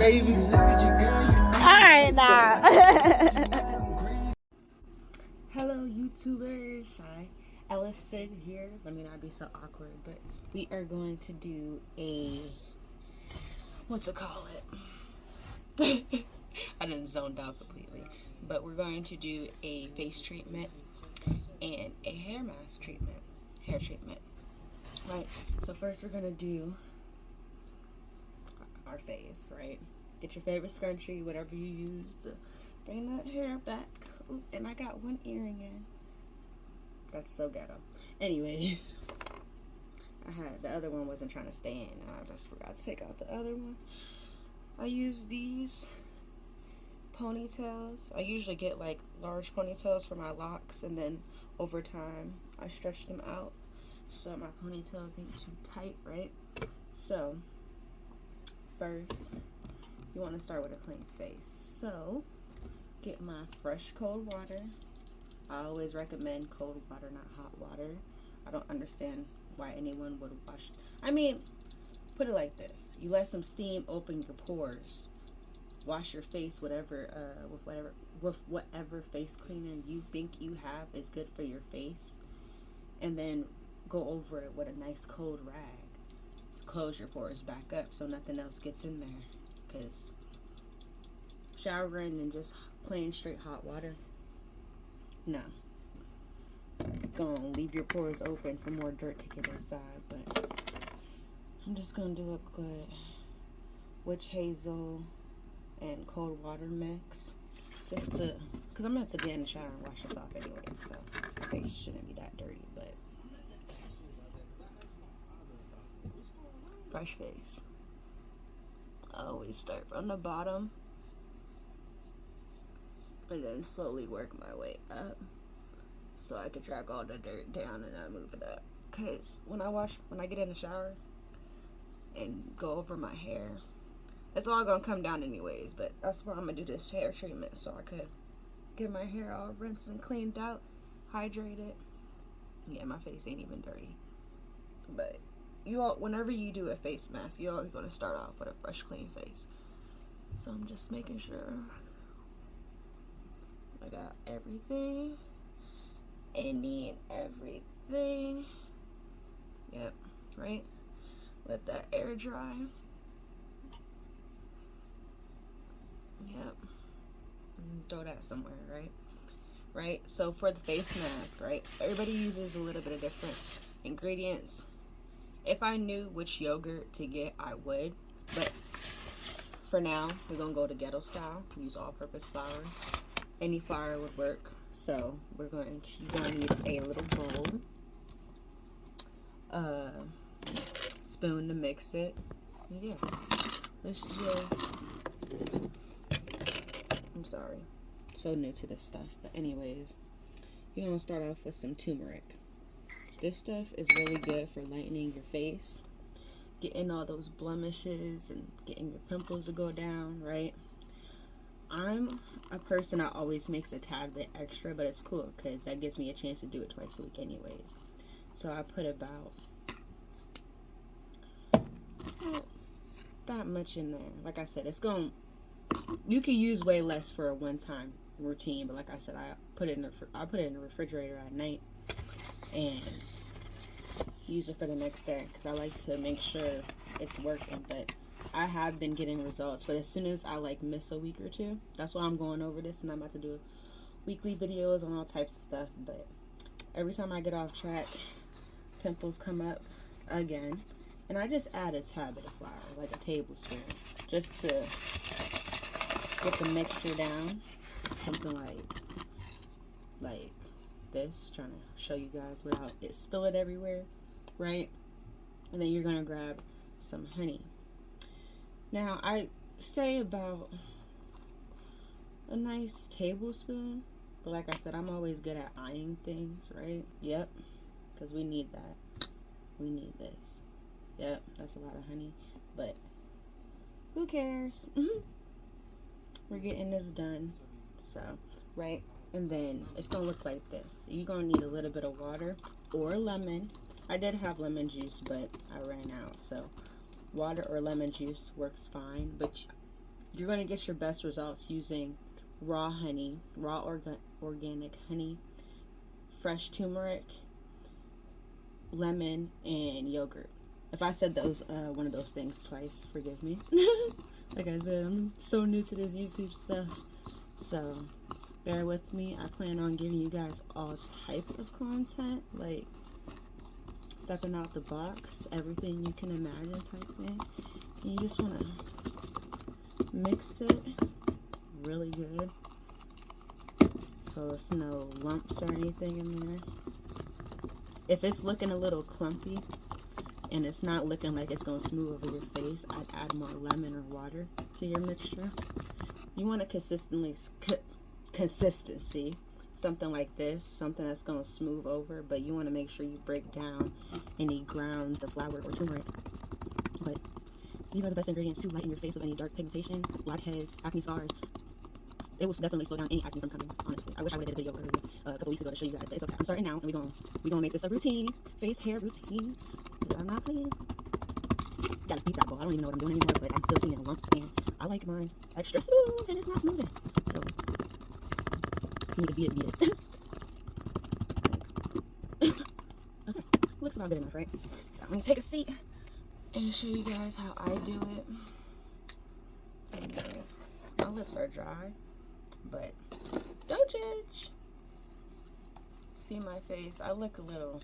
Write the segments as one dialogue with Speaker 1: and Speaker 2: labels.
Speaker 1: baby.
Speaker 2: Alright now.
Speaker 3: Hello YouTubers, Shy Ellison here. Let me not be so awkward, but we are going to do a, what's it call it? I didn't zone out completely. But we're going to do a face treatment and a hair mask treatment. Hair treatment. Right, so first we're going to do our face, right? Get your favorite scrunchie, whatever you use to bring that hair back. Ooh, and I got one earring in. That's so ghetto. Anyways, the other one wasn't trying to stay in. I just forgot to take out the other one. I use these ponytails. I usually get like large ponytails for my locks, and then over time I stretch them out so my ponytails ain't too tight, right? So first you want to start with a clean face. So get my fresh cold water. I always recommend cold water, not hot water. I don't understand why anyone would wash. I mean, put it like this: you let some steam open your pores. Wash your face with whatever face cleaner you think you have is good for your face, and then go over it with a nice cold rag. Close your pores back up so nothing else gets in there. Because showering and just plain straight hot water, no. Gonna leave your pores open for more dirt to get inside. But I'm just gonna do a good witch hazel and cold water mix, just to, because I'm going to get in the shower and wash this off anyway, so my face shouldn't be that dirty. But fresh face, I always start from the bottom and then slowly work my way up so I could drag all the dirt down and I move it up. Because when I get in the shower and go over my hair, it's all gonna come down anyways. But that's why I'm gonna do this hair treatment, so I could get my hair all rinsed and cleaned out, hydrated. Yeah, my face ain't even dirty. But whenever you do a face mask, you always want to start off with a fresh, clean face. So I'm just making sure I got everything, any and everything. Yep, right. Let that air dry. Yep. Throw that somewhere, right? Right? So for the face mask, right? Everybody uses a little bit of different ingredients. If I knew which yogurt to get, I would. But for now, we're going to go to ghetto style. Use all-purpose flour. Any flour would work. So you're going to need a little bowl. Spoon to mix it. Yeah. Let's just... I'm sorry, so new to this stuff, but anyways, you're gonna start off with some turmeric. This stuff is really good for lightening your face, getting all those blemishes and getting your pimples to go down, right? I'm a person that always makes a tad bit extra, but it's cool because that gives me a chance to do it twice a week anyways. So I put about that much in there. Like I said, you can use way less for a one-time routine, but like I said, I put it in the refrigerator at night and use it for the next day because I like to make sure it's working. But I have been getting results, but as soon as I miss a week or two, that's why I'm going over this, and I'm about to do weekly videos on all types of stuff. But every time I get off track, pimples come up again, and I just add a tad bit of flour, like a tablespoon, just to get the mixture down. Something like this, trying to show you guys without it spilling everywhere, right? And then you're gonna grab some honey. Now I say about a nice tablespoon, but like I said, I'm always good at eyeing things, right? Yep, because we need that. We need this. Yep, that's a lot of honey, but who cares? We're getting this done. So, right? And then it's going to look like this. You're going to need a little bit of water or lemon. I did have lemon juice, but I ran out. So, water or lemon juice works fine. But you're going to get your best results using raw honey, organic honey, fresh turmeric, lemon, and yogurt. If I said those one of those things twice, forgive me. Like I said, I'm so new to this YouTube stuff, so bear with me. I plan on giving you guys all types of content, like stepping out the box, everything you can imagine type thing. And you just want to mix it really good so there's no lumps or anything in there. If it's looking a little clumpy and it's not looking like it's going to smooth over your face, I'd add more lemon or water to your mixture. You want a consistency, something like this, something that's going to smooth over, but you want to make sure you break down any grounds of flour or turmeric. But these are the best ingredients to lighten your face of any dark pigmentation, blackheads, acne scars. It will definitely slow down any acne from coming, honestly. I wish I would have did a video earlier, a couple weeks ago to show you guys, but it's okay. I'm starting now, and we're gonna make this a routine, face, hair routine. I'm not playing. Gotta beat that ball. I don't even know what I'm doing anymore, but I'm still seeing lumps, and I like mine extra smooth, and it's not smoothing. So, you need to beat it. Okay, looks about good enough, right? So I'm gonna take a seat and show you guys how I do it. Anyways, my lips are dry, but don't judge. See my face? I look a little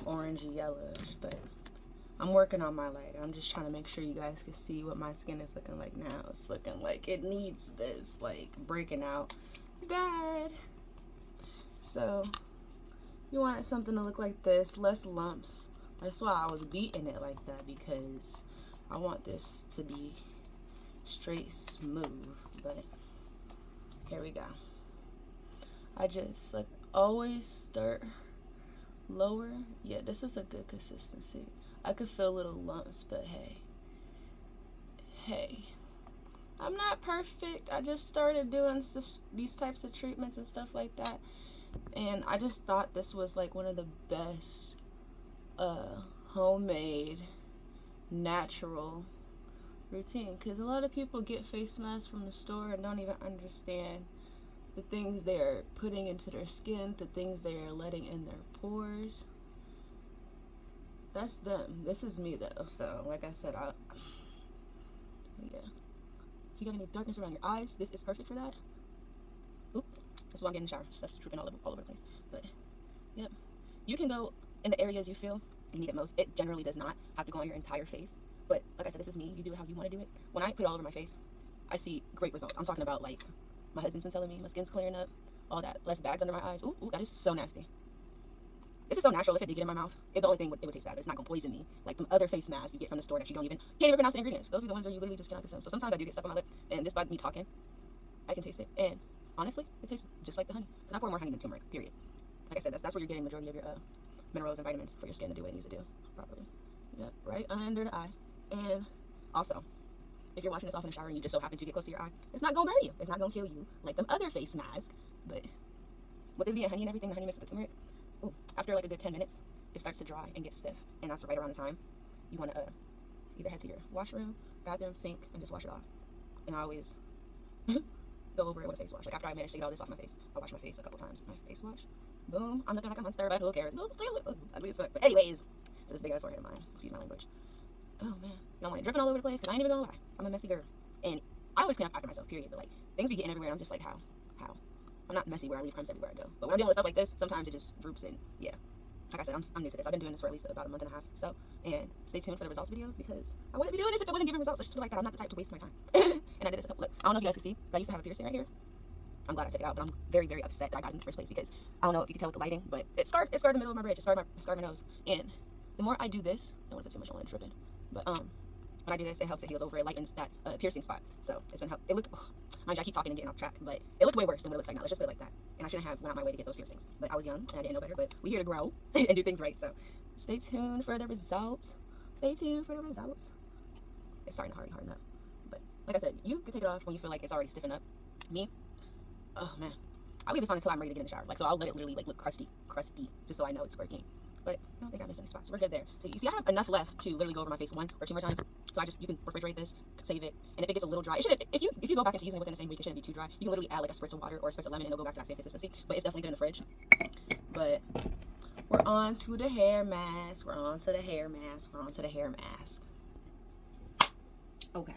Speaker 3: orangey yellowish, but I'm working on my lighter. I'm just trying to make sure you guys can see what my skin is looking like now. It's looking like it needs this, like breaking out bad. So you want something to look like this, less lumps. That's why I was beating it like that, because I want this to be straight smooth. But here we go. I just like always start lower. Yeah, this is a good consistency. I could feel little lumps, but hey, I'm not perfect. I just started doing these types of treatments and stuff like that, and I just thought this was like one of the best homemade natural routine, because a lot of people get face masks from the store and don't even understand the things they're putting into their skin, the things they are letting in their pores. That's them. This is me though. So like I said, yeah. If you got any darkness around your eyes, this is perfect for that. Oop, that's why I'm getting in the shower. Stuff's dripping all over the place. But yep, you can go in the areas you feel you need it most. It generally does not have to go on your entire face. But like I said, this is me. You do it how you want to do it. When I put it all over my face, I see great results. I'm talking about, like, my husband's been telling me my skin's clearing up, all that, less bags under my eyes. Ooh, that is so nasty. This is so natural. If it did get in my mouth, the only thing it would taste bad, but it's not gonna poison me like the other face masks you get from the store that you can't even pronounce the ingredients. Those are the ones that you literally just cannot consume. So sometimes I do get stuff on my lip, and just by me talking, I can taste it. And honestly, it tastes just like the honey. Because I pour more honey than turmeric. Period. Like I said, that's where you're getting the majority of your minerals and vitamins for your skin to do what it needs to do properly. Yep, right under the eye. And also, if you're watching this off in the shower and you just so happen to get close to your eye, it's not gonna burn you. It's not gonna kill you like them other face masks. But with this being honey and everything, the honey mixed with the turmeric, ooh, after like a good 10 minutes, it starts to dry and get stiff. And that's right around the time you want to either head to your washroom, bathroom, sink, and just wash it off. And I always go over it with a face wash. Like after I manage to get all this off my face, I wash my face a couple times with my face wash. Boom, I'm looking like a monster, but who cares? But anyways, so this big ass forehead of mine. Excuse my language. Oh man, you don't want it dripping all over the place, because I ain't even gonna lie, I'm a messy girl. And I always clean up after myself, period. But like, things be getting everywhere, and I'm just like, how? I'm not messy where I leave crumbs everywhere I go. But when I'm dealing with stuff like this, sometimes it just droops, and yeah. Like I said, I'm new to this. I've been doing this for at least about a month and a half. So, and stay tuned for the results videos, because I wouldn't be doing this if it wasn't giving results. It's just like that. I'm not the type to waste my time. And I did this a couple, look, I don't know if you guys can see, but I used to have a piercing right here. I'm glad I took it out, but I'm very, very upset that I got it in the first place, because I don't know if you can tell with the lighting, but it scarred the middle of my bridge. It scarred my nose. And the more I do this, I don't want to put too much on it dripping, but when I do this, it helps, it heals over, it lightens that piercing spot. So it's been helping. It looked, mind you, I keep talking and getting off track, but it looked way worse than what it looks like now. Let's just put it like that. And I shouldn't have went out my way to get those piercings, but I was young and I didn't know better. But we're here to grow and do things right. So stay tuned for the results. Stay tuned for the results. It's starting to harden up, but like I said, you can take it off when you feel like it's already stiffened up. Me, oh man, I leave this on until I'm ready to get in the shower. Like, so I'll let it literally like look crusty, just so I know it's working. but I don't think I missed any spots. We're good there. So you see, I have enough left to literally go over my face 1 or 2 more times. So you can refrigerate this, save it, and if it gets a little dry, if you go back into using it within the same week, it shouldn't be too dry. You can literally add like a spritz of water or a spritz of lemon, and it'll go back to that same consistency. But it's definitely good in the fridge. But we're on to the hair mask. We're on to the hair mask. We're on to the hair mask. Okay.